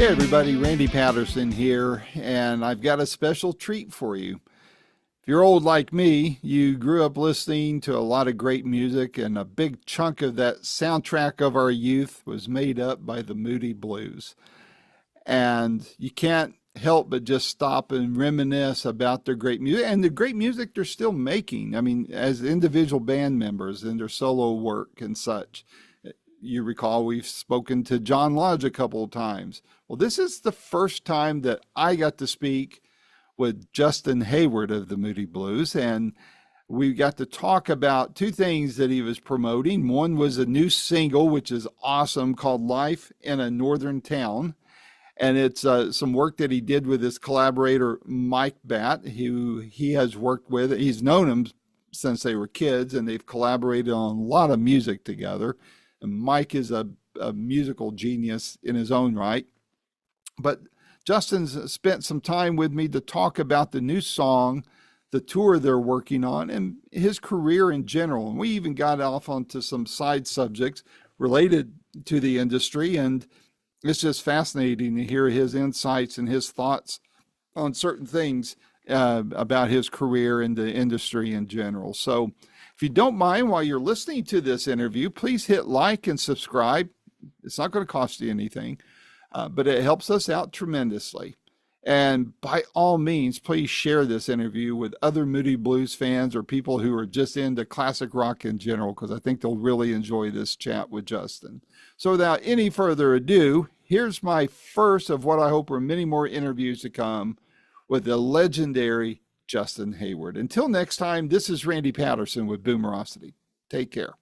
everybody, Randy Patterson here, and I've got a special treat for you. If you're old like me, you grew up listening to a lot of great music, and a big chunk of that soundtrack of our youth was made up by the Moody Blues. And you can't help but just stop and reminisce about their great music and the great music they're still making. I mean, as individual band members in their solo work and such. You recall we've spoken to John Lodge a couple of times. Well, this is the first time that I got to speak with Justin Hayward of the Moody Blues, and we got to talk about two things that he was promoting. One was a new single, which is awesome, called Life in a Northern Town. And it's some work that he did with his collaborator, Mike Batt, who he has worked with. He's known him since they were kids, and they've collaborated on a lot of music together. And Mike is a musical genius in his own right. But Justin's spent some time with me to talk about the new song, the tour they're working on, and his career in general. And we even got off onto some side subjects related to the industry. And it's just fascinating to hear his insights and his thoughts on certain things about his career in the industry in general. So if you don't mind, while you're listening to this interview, please hit like and subscribe. It's not going to cost you anything, but it helps us out tremendously. And by all means, please share this interview with other Moody Blues fans or people who are just into classic rock in general, because I think they'll really enjoy this chat with Justin. So without any further ado, here's my first of what I hope are many more interviews to come with the legendary Justin Hayward. Until next time, this is Randy Patterson with Boomerocity. Take care.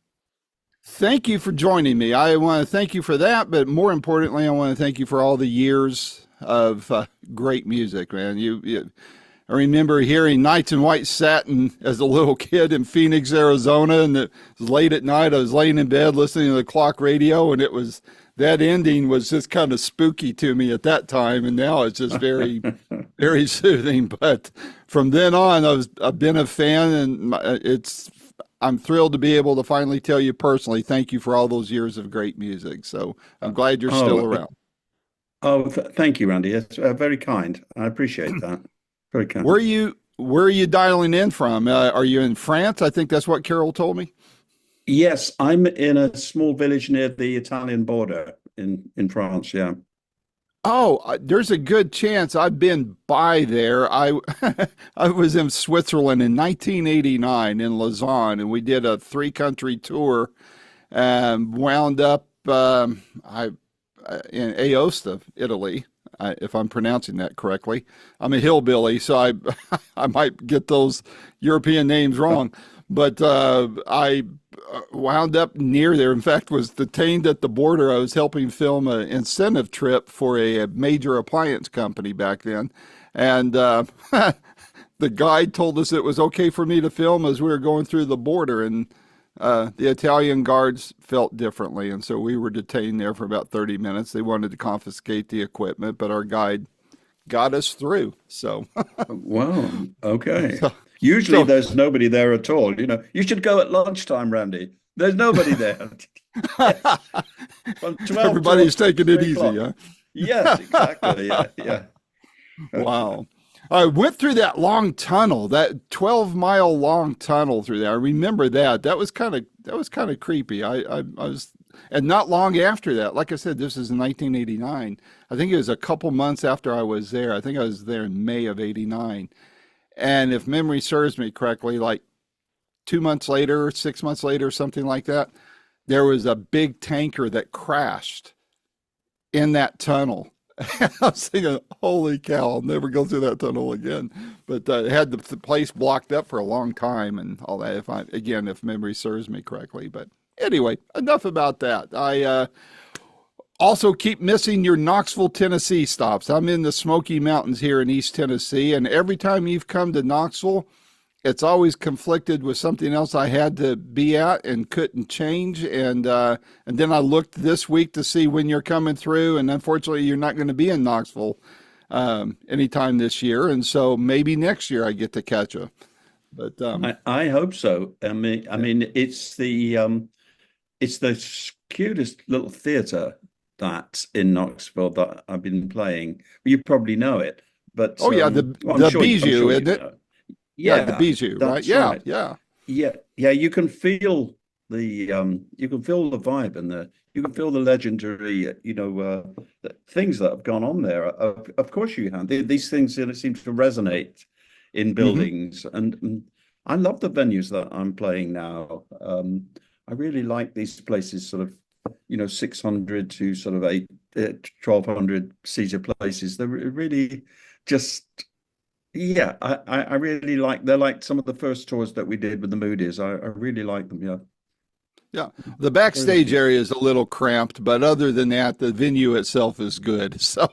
Thank you for joining me. I want to thank you for that, but more importantly, I want to thank you for all the years of great music, man. I remember hearing Nights in White Satin as a little kid in Phoenix, Arizona, and it was late at night. I was laying in bed listening to the clock radio, and that ending was just kind of spooky to me at that time, and now it's just very, very soothing. But from then on, I've been a fan, and I'm thrilled to be able to finally tell you personally, thank you for all those years of great music. So I'm glad you're still around. Thank you, Randy. It's very kind. I appreciate that. Very kind. Where are you dialing in from? Are you in France? I think that's what Carol told me. Yes, I'm in a small village near the Italian border in France. Yeah. Oh, there's a good chance I've been by there. I was in Switzerland in 1989 in Lausanne, and we did a 3-country tour and wound up in Aosta, Italy, if I'm pronouncing that correctly. I'm a hillbilly, so I might get those European names wrong. But I wound up near there. In fact, was detained at the border. I was helping film an incentive trip for a major appliance company back then. And the guide told us it was okay for me to film as we were going through the border. And the Italian guards felt differently. And so we were detained there for about 30 minutes. They wanted to confiscate the equipment, but our guide got us through. So, wow. Okay. Usually there's nobody there at all. You should go at lunchtime, Randy. There's nobody there. Yes. From 12 Everybody's taking it easy, huh? Yes, exactly. Yeah. Wow. I went through that long tunnel, that 12-mile long tunnel through there. I remember that. That was kind of creepy. I was, and not long after that, like I said, this is in 1989. I think it was a couple months after I was there. I think I was there in May of 89. And if memory serves me correctly, like 2 months later, 6 months later, something like that, there was a big tanker that crashed in that tunnel. I was thinking, holy cow, I'll never go through that tunnel again. But it had the place blocked up for a long time and all that, if memory serves me correctly. But anyway, enough about that. I also keep missing your Knoxville, Tennessee stops. I'm in the Smoky Mountains here in East Tennessee, and every time you've come to Knoxville, it's always conflicted with something else I had to be at and couldn't change. And then I looked this week to see when you're coming through, and unfortunately, you're not going to be in Knoxville anytime this year. And so maybe next year I get to catch you. But I hope so. I mean, it's the cutest little theater that in Knoxville that I've been playing. You probably know it, but Oh yeah, well, the I'm Bijou, sure you isn't it? know. Yeah, the Yeah, Bijou, right? that's Yeah, right. yeah. Yeah, yeah, you can feel the vibe and the you can feel the legendary, things that have gone on there. Of course you can. These things seem to resonate in Hmm. buildings, and I love the venues that I'm playing now. I really like these places, sort of, 600 to sort of 1200 seater places. They're really just yeah, I really like they're like some of the first tours that we did with the Moody's. I really like them. Yeah, Yeah. The very backstage lucky. area is a little cramped, but other than that, the venue itself is good. So,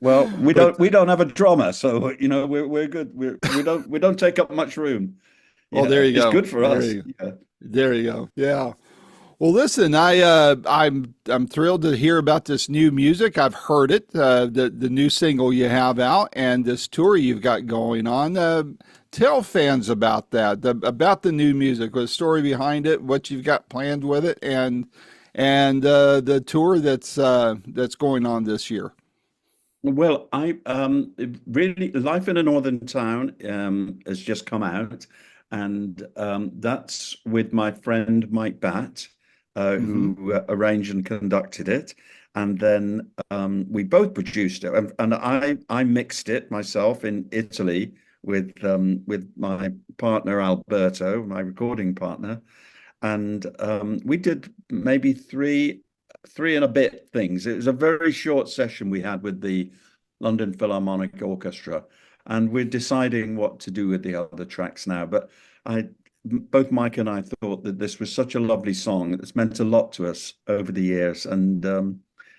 Well, but we don't have a drummer, so we're good. We don't take up much room. oh, there Yeah, you it's go. good for us. Yeah. There you go. Yeah. Well, listen, I'm thrilled to hear about this new music. I've heard it, the new single you have out, and this tour you've got going on. Tell fans about that, about the new music, the story behind it, what you've got planned with it, and the tour that's going on this year. Well, I really Life in a Northern Town has just come out, and that's with my friend Mike Batt, Hmm. who arranged and conducted it, and then we both produced it, and I mixed it myself in Italy with my partner Alberto, my recording partner, and we did maybe three and a bit things. It was a very short session we had with the London Philharmonic Orchestra, and we're deciding what to do with the other tracks now. But I, both Mike and I thought that this was such a lovely song. It's meant a lot to us over the years, and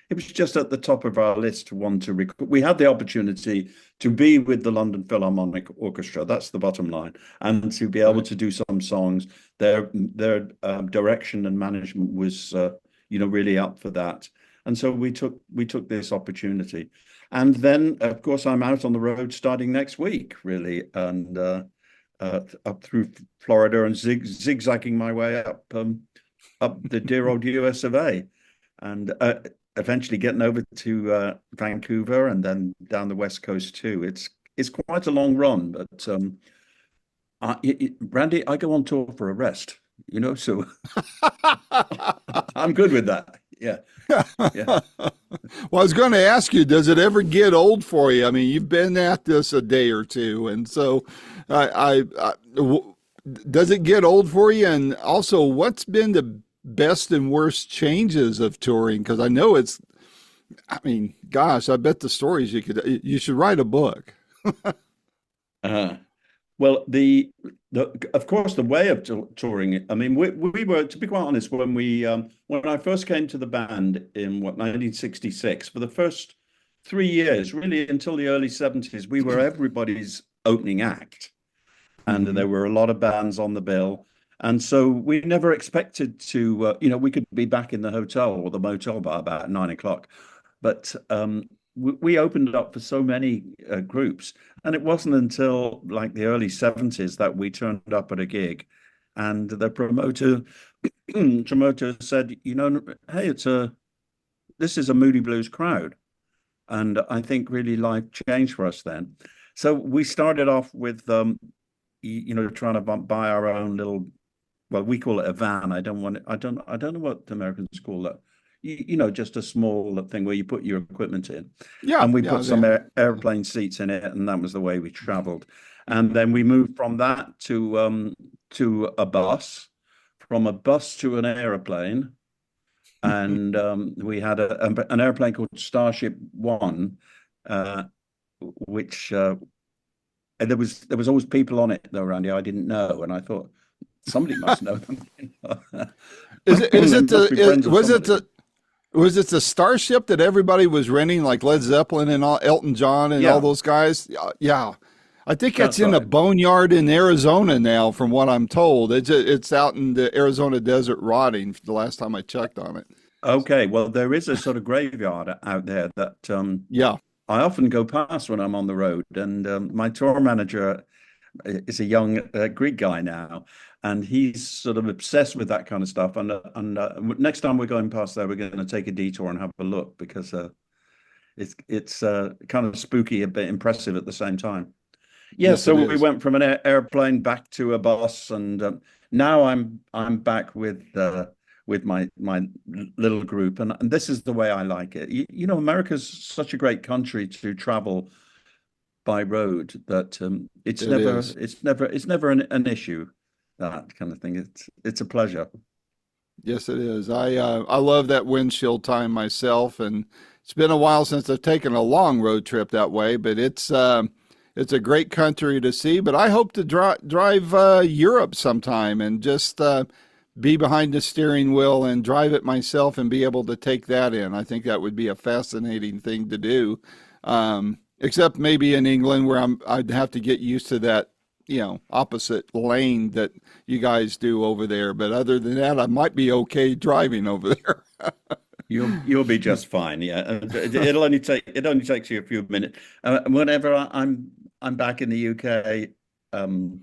it was just at the top of our list to want to record. We had the opportunity to be with the London Philharmonic Orchestra. That's the bottom line, and to be able Right. to do some songs. Their direction and management was, really up for that, and so we took this opportunity. And then, of course, I'm out on the road starting next week, really, and up through Florida and zigzagging my way up the dear old US of A, and eventually getting over to Vancouver and then down the West Coast too. It's quite a long run, but Randy, I go on tour for a rest, so I'm good with that. Yeah, yeah. Well, I was going to ask you, does it ever get old for you? I mean, you've been at this a day or two, and so does it get old for you? And also, what's been the best and worst changes of touring? Because I know I mean, gosh, I bet the stories you should write a book. Uh, Well, of course the way of touring. I mean, we were, to be quite honest, when I first came to the band in 1966, for the first 3 years, really until the early 70s, we were everybody's opening act, and Hmm. there were a lot of bands on the bill, and so we never expected to, we could be back in the hotel or the motel by about 9 o'clock. But we opened up for so many groups, and it wasn't until like the early 70s that we turned up at a gig, and the promoter said, hey, this is a Moody Blues crowd, and I think really life changed for us then. So we started off with trying to buy our own little, well, we call it a van. I don't know what the Americans call that. Just a small thing where you put your equipment in. Yeah, And we yeah, put some Van. airplane seats in it, and that was the way we traveled. And then we moved from that to a bus, from a bus to an airplane. And we had an airplane called Starship One, uh, which there was always people on it though, Randy. I didn't know, and I thought somebody must know them. Is They it must be friends of somebody. was it the Starship that everybody was renting, like Led Zeppelin and Elton John and all Yeah, those guys? Yeah, yeah. I think it's that's in a right. boneyard in Arizona now, from what I'm told. It's out in the Arizona desert rotting. The last time I checked on it. Okay, well, there is a sort of graveyard out there that Yeah. I often go past when I'm on the road, and my tour manager is a young Greek guy now, and he's sort of obsessed with that kind of stuff. And next time we're going past there, we're going to take a detour and have a look because it's kind of spooky, a bit impressive at the same time. Yeah, Yes, it so we is. went from an airplane back to a bus, and now I'm back with my little group, and this is the way I like it. You know, America's such a great country to travel by road that it's It never is. an issue, that kind of thing. It's a pleasure. Yes, it is. I love that windshield time myself, and it's been a while since I've taken a long road trip that way. But it's a great country to see. But I hope to drive Europe sometime and just be behind the steering wheel and drive it myself and be able to take that in. I think that would be a fascinating thing to do. Except maybe in England where I'd have to get used to that, opposite lane that you guys do over there. But other than that, I might be okay driving over there. You'll be just fine. Yeah, it only takes you a few minutes. Whenever I'm back in the UK, um,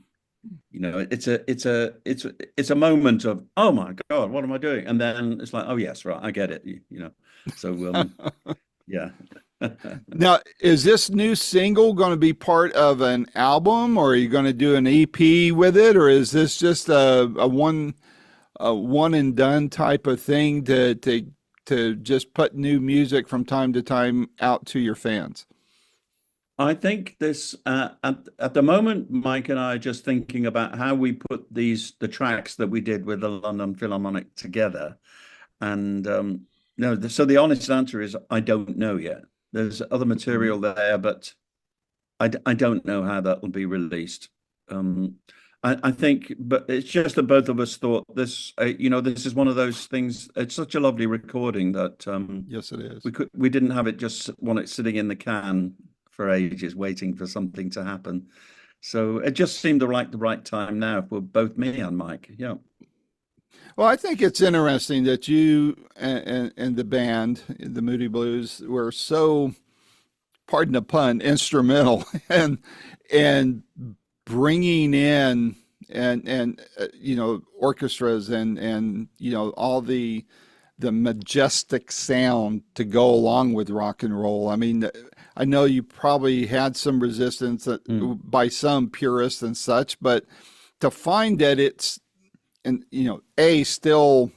it's a moment of, oh my God, what am I doing? And then it's like, oh yes, right, I get it. So yeah. Now, is this new single going to be part of an album, or are you going to do an EP with it, or is this just a one and done type of thing to just put new music from time to time out to your fans? I think this at the moment, Mike and I are just thinking about how we put the tracks that we did with the London Philharmonic together. And no, so the honest answer is I don't know yet. There's other material there, but I don't know how that will be released. Um, I think, but it's just that both of us thought this, this is one of those things. It's such a lovely recording that Yes, it is. we didn't have it just want it sitting in the can for ages, waiting for something to happen. So it just seemed like the right time now for both me and Mike. Yeah. Well, I think it's interesting that you and the band, the Moody Blues, were so, pardon the pun, instrumental and bringing in orchestras and all the majestic sound to go along with rock and roll. I mean, I know you probably had some resistance Mm. by some purists and such, but to find that it's, and a, still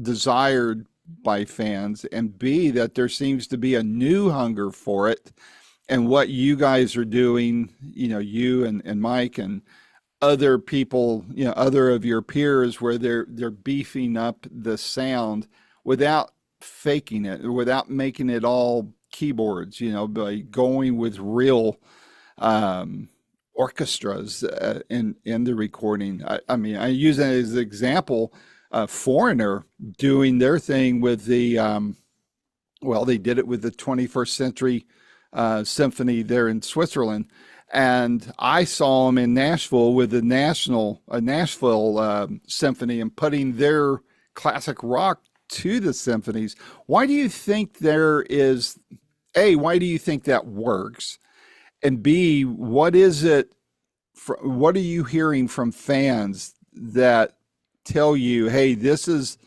desired by fans, and b, that there seems to be a new hunger for it, and what you guys are doing, you and Mike and other people, other of your peers, where they're beefing up the sound without faking it, without making it all keyboards, by going with real um, orchestras in the recording. I mean, I use that as an example. Foreigner doing their thing with they did it with the 21st Century Symphony there in Switzerland, and I saw them in Nashville with the Nashville Symphony and putting their classic rock to the symphonies. Why do you think there is A, why do you think that works? And B, what is it? What are you hearing from fans that tell you, "Hey, this is,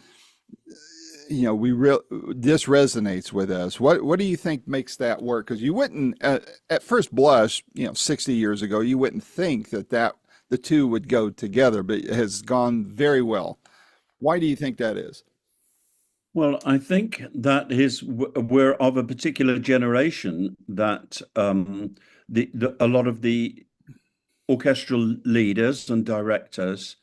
this resonates with us." What do you think makes that work? Because you wouldn't, at first blush, 60 years ago, you wouldn't think that the two would go together, but it has gone very well. Why do you think that is? Well, I think that is we're of a particular generation that a lot of the orchestral leaders and directors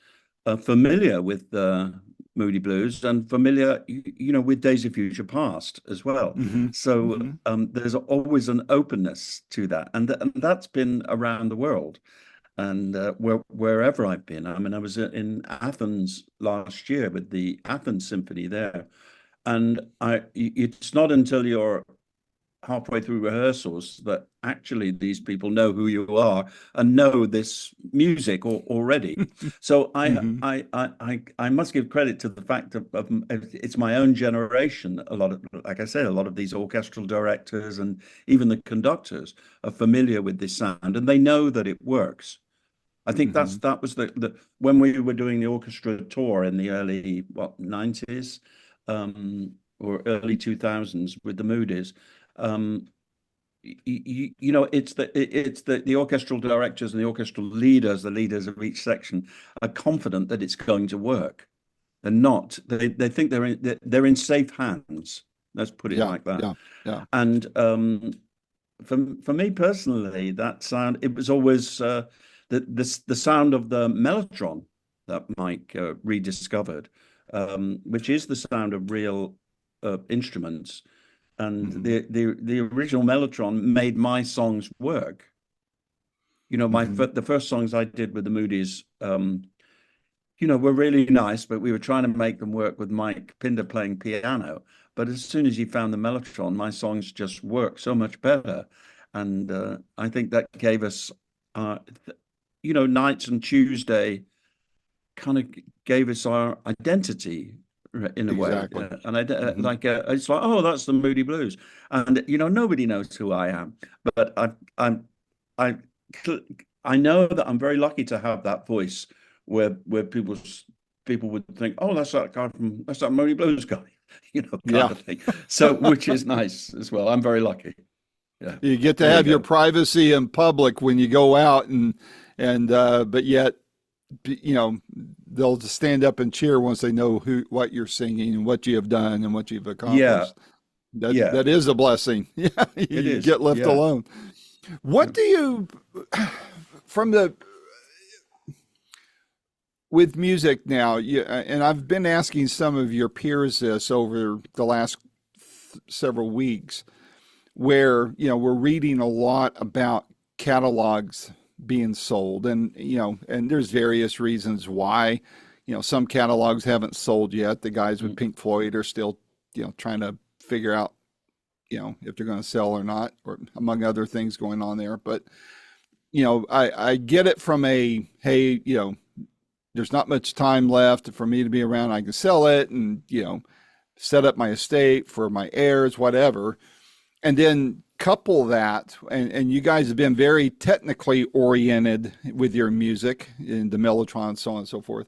are familiar with the Moody Blues and familiar, with Days of Future Past as well. Mm-hmm. So Mm-hmm. there's always an openness to that, and that's been around the world. And wherever I've been, I mean, I was in Athens last year with the Athens Symphony there, and it's not until you're halfway through rehearsals that actually these people know who you are and know this music already. So Mm-hmm. I must give credit to the fact of it's my own generation. A lot of, like I said, a lot of these orchestral directors and even the conductors are familiar with this sound and they know that it works. I think Hmm. that was the when we were doing the orchestra tour in the early what 90s, or early 2000s with the Moody's. Um, you know, it's the orchestral directors and the orchestral leaders, the leaders of each section, are confident that it's going to work. They're not. They think they're in safe hands. Let's put it Yeah, like that. yeah, yeah. And for me personally, that sound, it was always the sound of the mellotron that Mike rediscovered, which is the sound of real instruments. And Hmm. the original mellotron made my songs work. You know, Hmm. the first songs I did with the Moody's, you know, were really nice, but we were trying to make them work with Mike Pinder playing piano. But as soon as he found the mellotron, my songs just worked so much better. And I think that gave us, uh, you know, Nights and Tuesday kind of gave us our identity in a way. Exactly. And I Hmm. like it's like, oh, that's the Moody Blues, and you know, nobody knows who I am, but I I know that I'm very lucky to have that voice where people would think, oh, that's that Moody Blues guy, you know, kind Yeah. of thing. So which is nice as well. I'm very lucky. Yeah, You get to there you have your go. privacy in public when you go out, and but yet, you know, they'll just stand up and cheer once they know what you're singing and what you have done and what you've Yeah, accomplished. That yeah, that is a blessing. Yeah, it you is. get left Yeah. alone. What Yeah. do you from the with music now? And I've been asking some of your peers this over the last several weeks, where we're reading a lot about catalogs being sold, and and there's various reasons why. Some catalogs haven't sold yet. The guys with Mm, Pink Floyd are still trying to figure out if they're going to sell or not, or among other things going on there. But I get it from a, hey, there's not much time left for me to be around. I can sell it and set up my estate for my heirs, whatever. And then couple that, and you guys have been very technically oriented with your music and the mellotron, so on and so forth.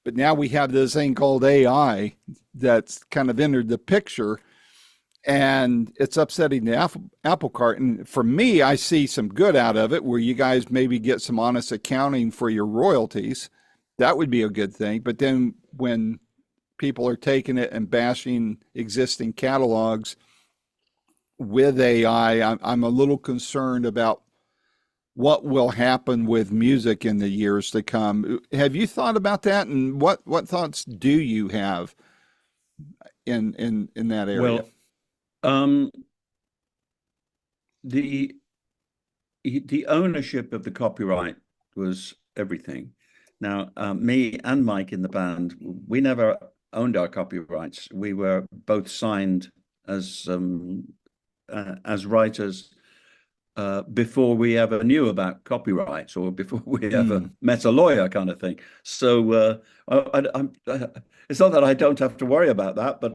But now we have this thing called AI that's kind of entered the picture, and it's upsetting the apple cart. And for me, I see some good out of it, where you guys maybe get some honest accounting for your royalties. That would be a good thing. But then when people are taking it and bashing existing catalogs with AI, I'm a little concerned about what will happen with music in the years to come. Have you thought about that, and what thoughts do you have in that area? well, the the ownership of the copyright was everything. Now, me and Mike in the band, we never owned our copyrights. We were both signed as writers before we ever knew about copyrights or before we ever Mm, met a lawyer, kind of thing. So it's not that I don't have to worry about that, but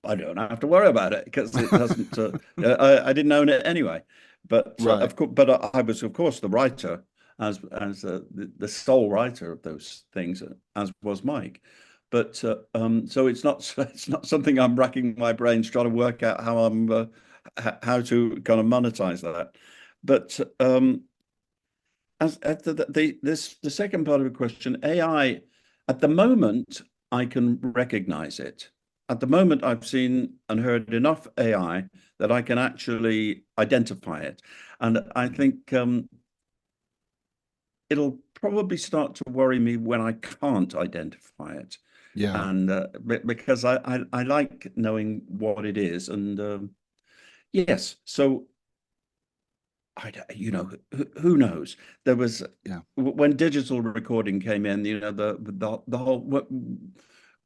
I don't have to worry about it because it doesn't. I didn't own it anyway, but right. of course, but I was of course the writer, as the sole writer of those things, as was Mike. But so it's not it's not something I'm racking my brains trying to work out how to kind of monetize that. But as the second part of the question, AI, at the moment, I can recognize it. At the moment, I've seen and heard enough AI that I can actually identify it. And I think it'll probably start to worry me when I can't identify it. Yeah. And because I like knowing what it is. And yes, so you know, who knows? There was Yeah. when digital recording came in, you know, the whole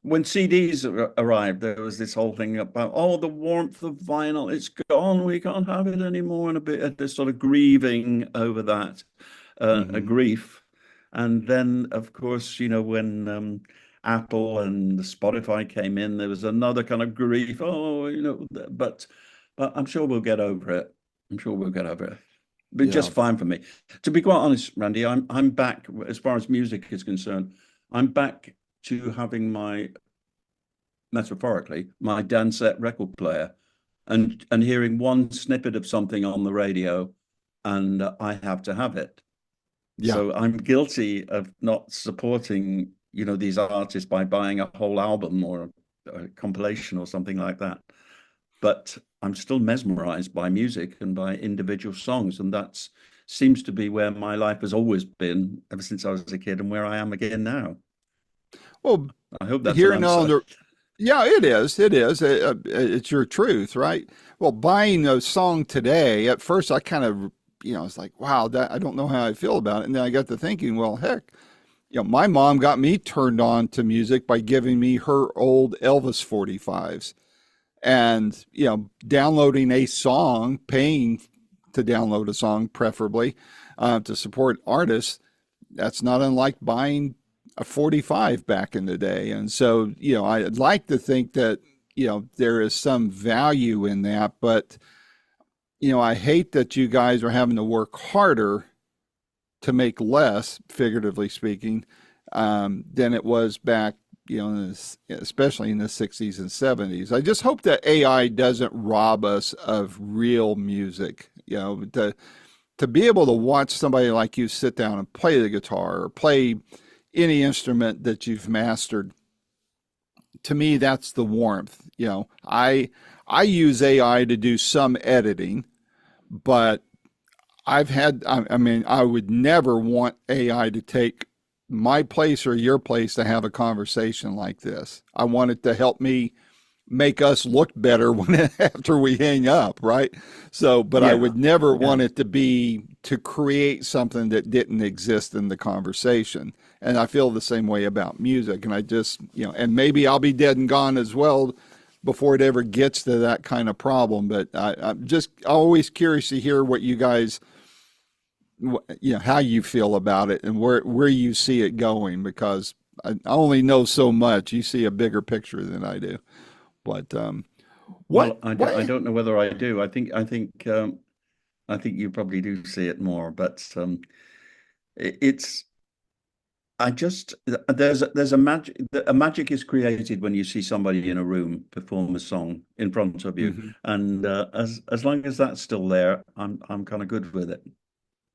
when CDs arrived, there was this whole thing about, oh, the warmth of vinyl, it's gone, we can't have it anymore, and a bit of this sort of grieving over that, a Hmm. grief. And then, of course, you know, when Apple and Spotify came in, there was another kind of grief. Oh, you know, but I'm sure we'll get over it. I'm sure we'll get over it. But Yeah. just fine for me. To be quite honest, Randy, I'm back as far as music is concerned. I'm back to having my metaphorically my Dansette record player and hearing one snippet of something on the radio, and I have to have it. Yeah. So I'm guilty of not supporting, these artists by buying a whole album or a compilation or something like that. But I'm still mesmerized by music and by individual songs, and that seems to be where my life has always been ever since I was a kid, and where I am again now. Well, I hope that's an hearing on answer. the yeah, it is. It is. It's your truth, right? Well, buying a song today, at first I kind of, it's like, wow, that I don't know how I feel about it. And then I got to thinking, well, heck, my mom got me turned on to music by giving me her old Elvis 45s. And, downloading a song, paying to download a song, preferably to support artists, that's not unlike buying a 45 back in the day. And so, I'd like to think that, there is some value in that, but, I hate that you guys are having to work harder to make less, figuratively speaking, than it was back, especially in the 60s and 70s. I just hope that AI doesn't rob us of real music, to be able to watch somebody like you sit down and play the guitar or play any instrument that you've mastered. To me, that's the warmth. I use AI to do some editing, but I mean, I would never want AI to take my place or your place to have a conversation like this. I want it to help me make us look better when after we hang up, right? So, but I Yeah, would never yeah. want it to be to create something that didn't exist in the conversation. And I feel the same way about music. And I just, and maybe I'll be dead and gone as well before it ever gets to that kind of problem. But I'm just always curious to hear what you guys, how you feel about it and where you see it going, because I only know so much. You see a bigger picture than I do. But Well, I what? don't know whether I do. I think you probably do see it more, but it's I just there's a magic is created when you see somebody in a room perform a song in front of you, Mhm. and as long as that's still there, I'm kind of good with it.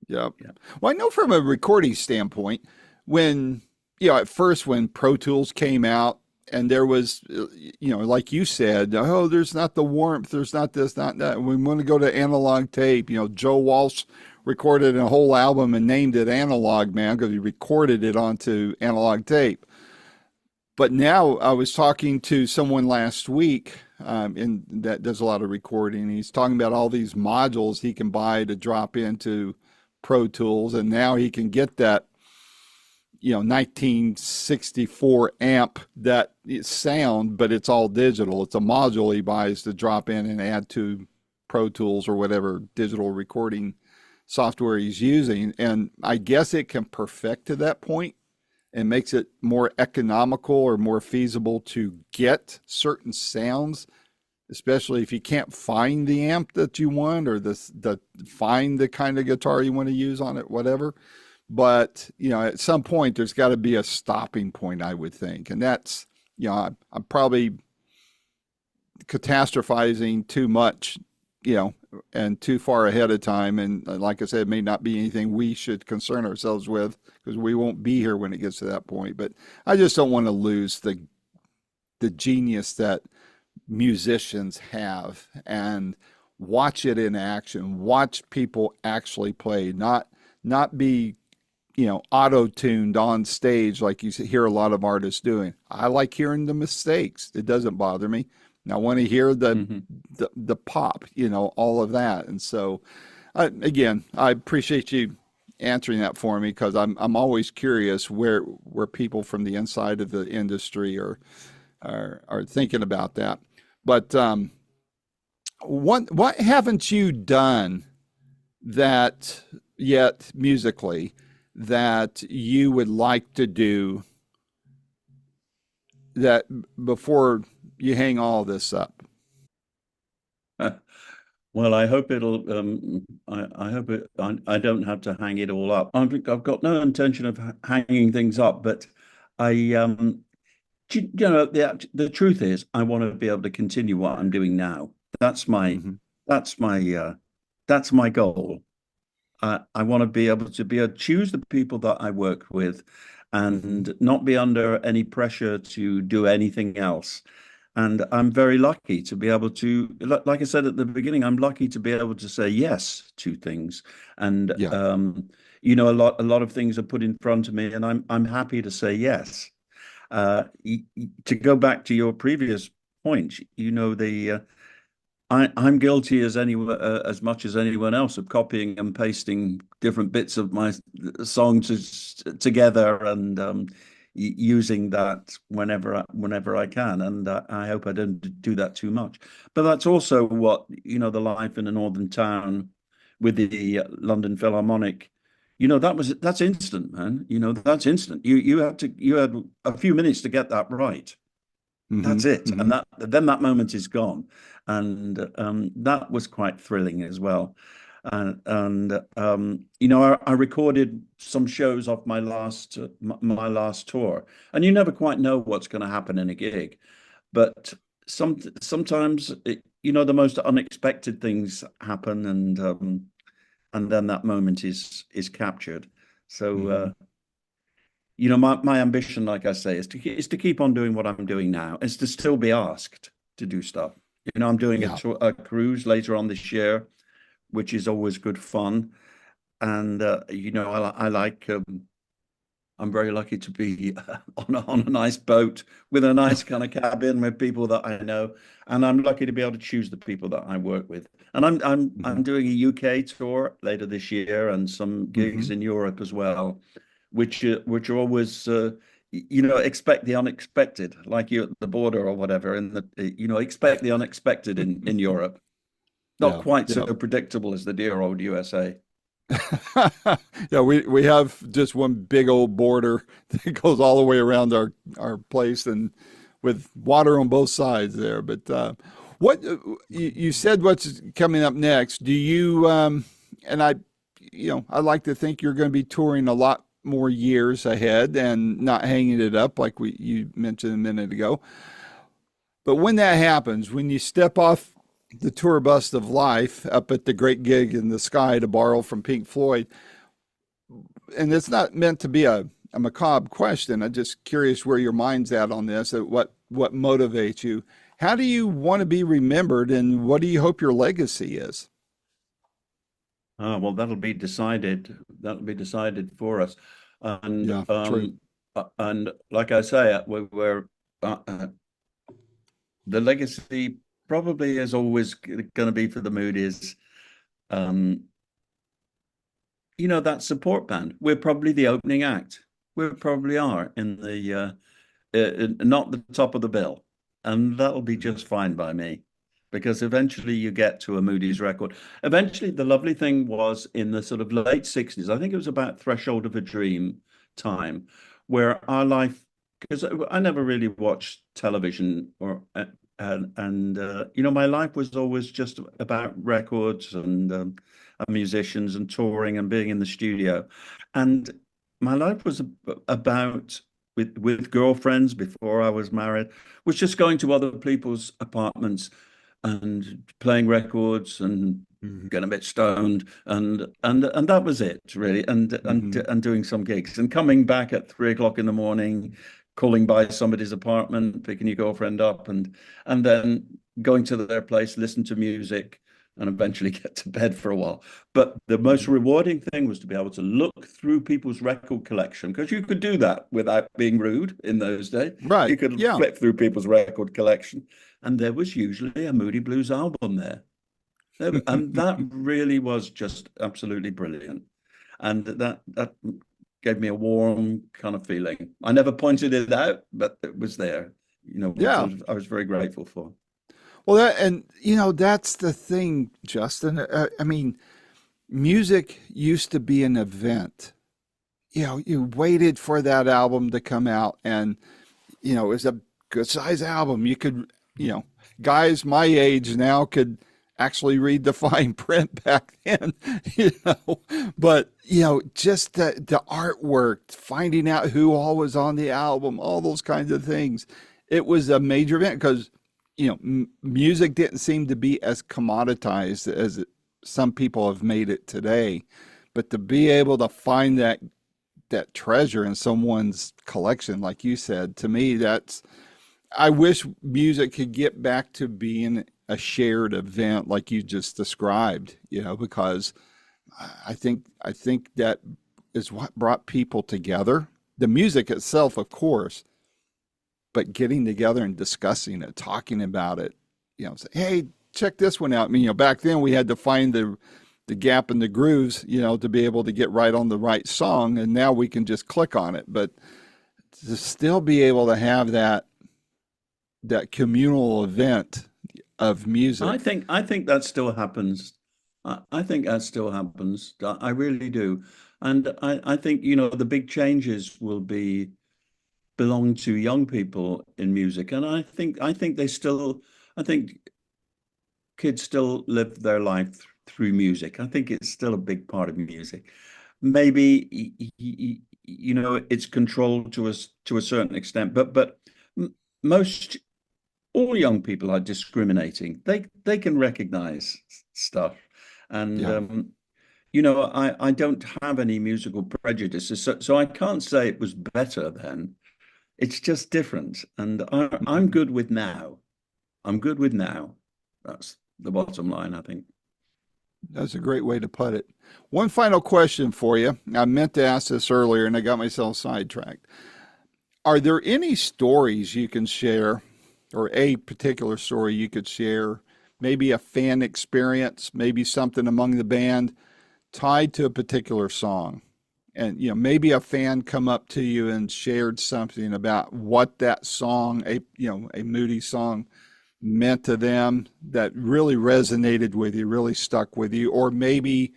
Yeah. Yeah. Well, I know from a recording standpoint, when, at first when Pro Tools came out and there was, like you said, oh, there's not the warmth, there's not this, not that. We want to go to analog tape. Joe Walsh recorded a whole album and named it Analog Man because he recorded it onto analog tape. But now I was talking to someone last week, that does a lot of recording. He's talking about all these modules he can buy to drop into Pro Tools, and now he can get that 1964 amp that sound, but it's all digital. It's a module he buys to drop in and add to Pro Tools or whatever digital recording software he's using. And I guess it can perfect to that point and makes it more economical or more feasible to get certain sounds, especially if you can't find the amp that you want or the find the kind of guitar you want to use on it, whatever. But at some point there's got to be a stopping point, I would think, and that's I'm probably catastrophizing too much, you know, and too far ahead of time. And like I said, it may not be anything we should concern ourselves with because we won't be here when it gets to that point. But I just don't want to lose the genius that musicians have and watch it in action, watch people actually play, not be auto-tuned on stage like you hear a lot of artists doing. I like hearing the mistakes. It doesn't bother me. And I want to hear Hmm. the pop, all of that. And so, again, I appreciate you answering that for me because I'm always curious where people from the inside of the industry are thinking about that. But what haven't you done that yet musically that you would like to do that before you hang all this up? Well, I hope it'll. I hope it. I don't have to hang it all up. I've got no intention of hanging things up, but I the truth is, I want to be able to continue what I'm doing now. That's my Hmm. that's my that's my goal. I want to be able to choose the people that I work with, Hmm. and not be under any pressure to do anything else. And I'm very lucky to be able to, like I said at the beginning, I'm lucky to be able to say yes to things. And Yeah. a lot of things are put in front of me, and I'm happy to say yes. To go back to your previous point, I'm guilty as as much as anyone else of copying and pasting different bits of my songs together, and using that whenever I can. And I hope I don't do that too much. But that's also what, the life in a northern town with the London Philharmonic. That's instant, man. That's instant. You had a few minutes to get that right. Hmm. That's it. Hmm. And then that moment is gone. And that was quite thrilling as well. I recorded some shows off my last tour, and you never quite know what's going to happen in a gig. But sometimes the most unexpected things happen, and then that moment is captured. So Hmm. my ambition, like I say, is to keep on doing what I'm doing now, is to still be asked to do stuff. I'm doing Yeah. a cruise later on this year, which is always good fun. And I like. I'm very lucky to be on a nice boat with a nice kind of cabin with people that I know, and I'm lucky to be able to choose the people that I work with. And I'm Hmm. doing a UK tour later this year, and some gigs Hmm. in Europe as well, which are always expect the unexpected, like you at the border or whatever, and expect the unexpected in Europe. Not Yeah. quite so Yeah. predictable as the dear old USA. Yeah, we have just one big old border that goes all the way around our place, and with water on both sides there. But what you said, what's coming up next? Do you and I like to think you're going to be touring a lot more years ahead and not hanging it up like you mentioned a minute ago. But when that happens, when you step off the tour bus of life up at the great gig in the sky, to borrow from Pink Floyd, and it's not meant to be a macabre question. I'm just curious where your mind's at on this. What motivates you? How do you want to be remembered, and what do you hope your legacy is? Well, that'll be decided. That'll be decided for us, and Yeah, true. like I say, the legacy probably is always going to be for the Moody's. Um, that support band. We're probably the opening act. We probably are in the not the top of the bill, and that'll be Mhm. just fine by me, because eventually you get to a Moody's record. Eventually, the lovely thing was in the sort of late 60s, I think it was about Threshold of a Dream time, where our life, because I never really watched television, my life was always just about records and musicians and touring and being in the studio. And my life was about, with girlfriends before I was married, was just going to other people's apartments and playing records and Mhm. getting a bit stoned, and that was it really, Mhm. and doing some gigs and coming back at 3 o'clock in the morning, calling by somebody's apartment, picking your girlfriend up, and then going to their place, listen to music, and eventually get to bed for a while. But the most Mhm. rewarding thing was to be able to look through people's record collection, because you could do that without being rude in those days. Right. You could Yeah. flip through people's record collection, and there was usually a Moody Blues album there. And that really was just absolutely brilliant. And that gave me a warm kind of feeling. I never pointed it out, but it was there, which Yeah. I was very grateful for. Well, and that's the thing, Justin. I mean, music used to be an event. You waited for that album to come out, and it was a good size album. You could, guys my age now could actually read the fine print back then, you know. But just the artwork, finding out who all was on the album, all those kinds of things. It was a major event because music didn't seem to be as commoditized as some people have made it today. But to be able to find that treasure in someone's collection, like you said, to me, that's I wish music could get back to being a shared event like you just described, because I think that is what brought people together. The music itself, of course, but getting together and discussing it, talking about it, say, hey, check this one out. I mean, back then we had to find the gap in the grooves, to be able to get right on the right song, and now we can just click on it. But to still be able to have that communal event of music. I think that still happens. I think that still happens. I really do. And I think, the big changes will belong to young people in music. And I think kids still live their life through music. I think it's still a big part of music. Maybe it's controlled to a certain extent, but most all young people are discriminating. They can recognize stuff, and Yeah. I don't have any musical prejudices, so I can't say it was better then. It's just different, and I'm Mhm. good with now. I'm good with now. That's the bottom line, I think. That's a great way to put it. One final question for you. I meant to ask this earlier and I got myself sidetracked. Are there any stories you can share, or a particular story you could share, maybe a fan experience, maybe something among the band tied to a particular song? And maybe a fan come up to you and shared something about what that song, a Moody song, meant to them that really resonated with you, really stuck with you, or maybe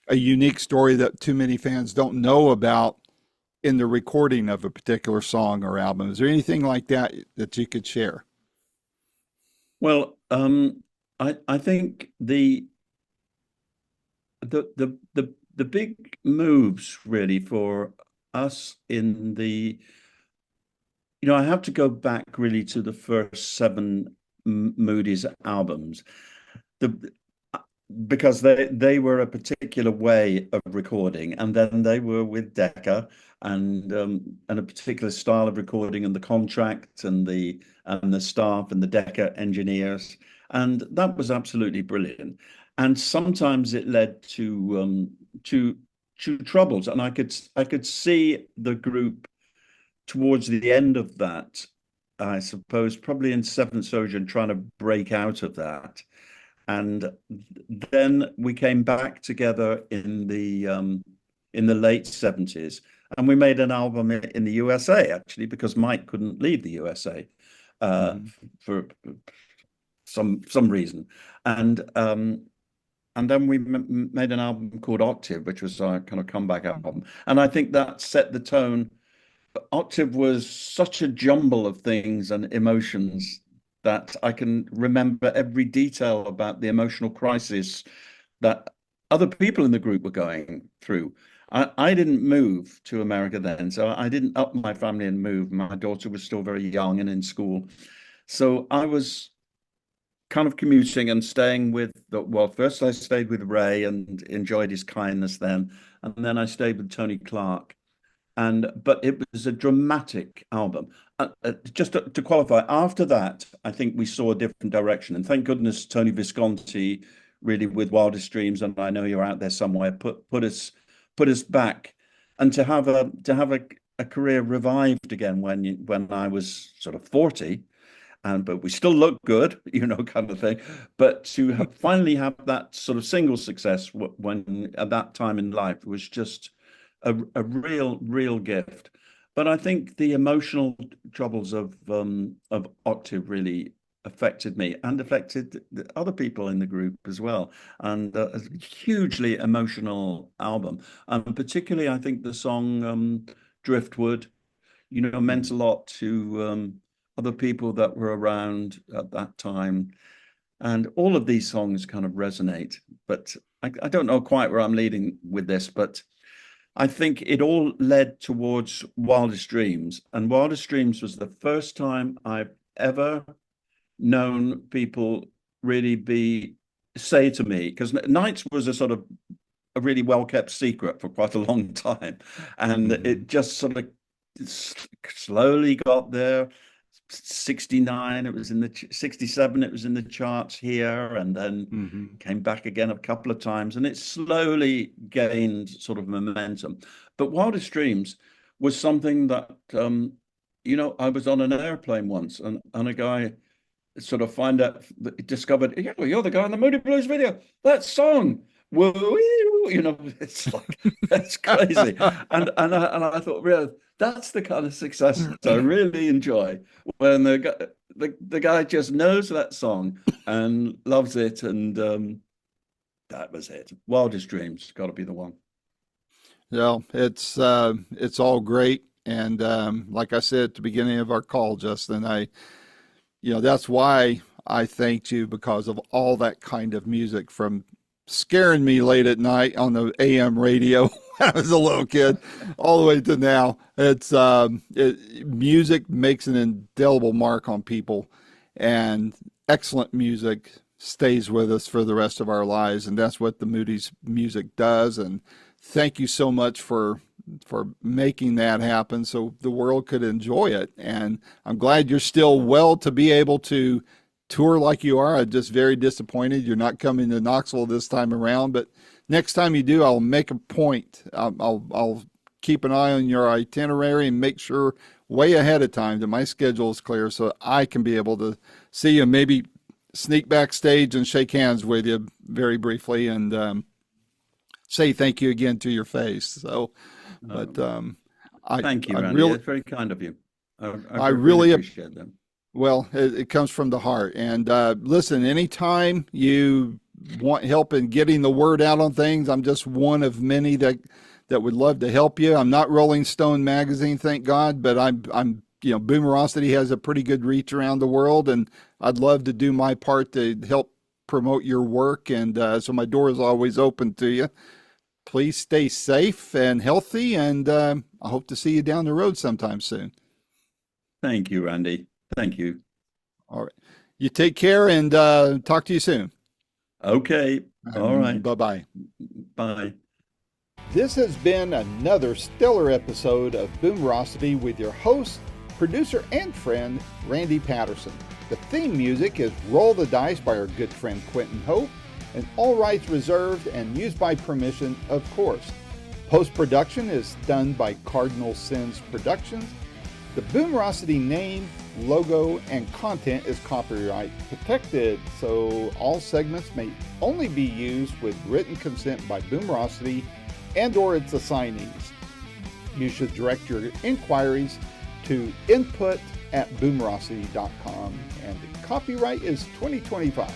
a unique story that too many fans don't know about in the recording of a particular song or album. Is there anything like that that you could share? Well, I think the big moves really for us in the I have to go back really to the first seven Moody's albums. The Because they were a particular way of recording, and then they were with Decca, and a particular style of recording, and the contract, and the staff, and the Decca engineers, and that was absolutely brilliant. And sometimes it led to troubles, and I could see the group towards the end of that, I suppose, probably in Seventh Surgeon, trying to break out of that. And then we came back together in the late 70s, and we made an album in the USA, actually, because Mike couldn't leave the USA Hmm. for some reason. And then we made an album called Octave, which was our kind of comeback album. And I think that set the tone. Octave was such a jumble of things and emotions that I can remember every detail about the emotional crisis that other people in the group were going through. I didn't move to America then, so I didn't up my family and move. My daughter was still very young and in school. So I was kind of commuting and staying well, first I stayed with Ray and enjoyed his kindness then. And then I stayed with Tony Clark, but it was a dramatic album. Just to qualify, after that, I think we saw a different direction, and thank goodness Tony Visconti, really with Wildest Dreams, and I Know You're Out There Somewhere, put us back, and to have a career revived again when I was sort of 40, but we still look good, kind of thing. But to finally have that sort of single success when at that time in life was just a real gift. But I think the emotional troubles of Octave really affected me and affected the other people in the group as well. And a hugely emotional album. And particularly, I think the song Driftwood, meant a lot to other people that were around at that time. And all of these songs kind of resonate. But I don't know quite where I'm leading with this, but I think it all led towards Wildest Dreams. And Wildest Dreams was the first time I've ever known people really say to me, because Nights was a sort of a really well-kept secret for quite a long time. And it just sort of slowly got there. 69, it was in the 67, it was in the charts here, and then came back again a couple of times, and it slowly gained sort of momentum. But Wildest Dreams was something that I was on an airplane once, and a guy sort of discovered, you're the guy in the Moody Blues video, that song, woo, it's like, that's crazy. And I thought, really, that's the kind of success I really enjoy, when the guy just knows that song and loves it. And that was it. Wildest Dreams got to be the one. Well, it's all great. And like I said at the beginning of our call, Justin, that's why I thanked you, because of all that kind of music, from scaring me late at night on the AM radio when I was a little kid, all the way to now. It's music makes an indelible mark on people, and excellent music stays with us for the rest of our lives, and that's what the Moody's music does. And thank you so much for making that happen so the world could enjoy it. And I'm glad you're still well to be able to tour like you are. I'm just very disappointed you're not coming to Knoxville this time around, but next time you do, I'll make a point. I'll keep an eye on your itinerary and make sure way ahead of time that my schedule is clear, so I can be able to see you, maybe sneak backstage and shake hands with you very briefly, and say thank you again to your face. So, but thank you, Randy. Really, it's very kind of you. I really appreciate them. Well, it comes from the heart. And listen, anytime you want help in getting the word out on things, I'm just one of many that would love to help you. I'm not Rolling Stone magazine, thank God, but I'm Boomerocity has a pretty good reach around the world, and I'd love to do my part to help promote your work. And so my door is always open to you. Please stay safe and healthy, and I hope to see you down the road sometime soon. Thank you, Randy. Thank you. All right. You take care, and talk to you soon. Okay. All right. Bye-bye. Bye. This has been another stellar episode of Boomerocity with your host, producer, and friend, Randy Patterson. The theme music is Roll the Dice by our good friend Quentin Hope, and all rights reserved and used by permission, of course. Post-production is done by Cardinal Sins Productions. The Boomerocity name, logo, and content is copyright protected, so all segments may only be used with written consent by Boomerocity and/or its assignees. You should direct your inquiries to input@boomerocity.com, and the copyright is 2025.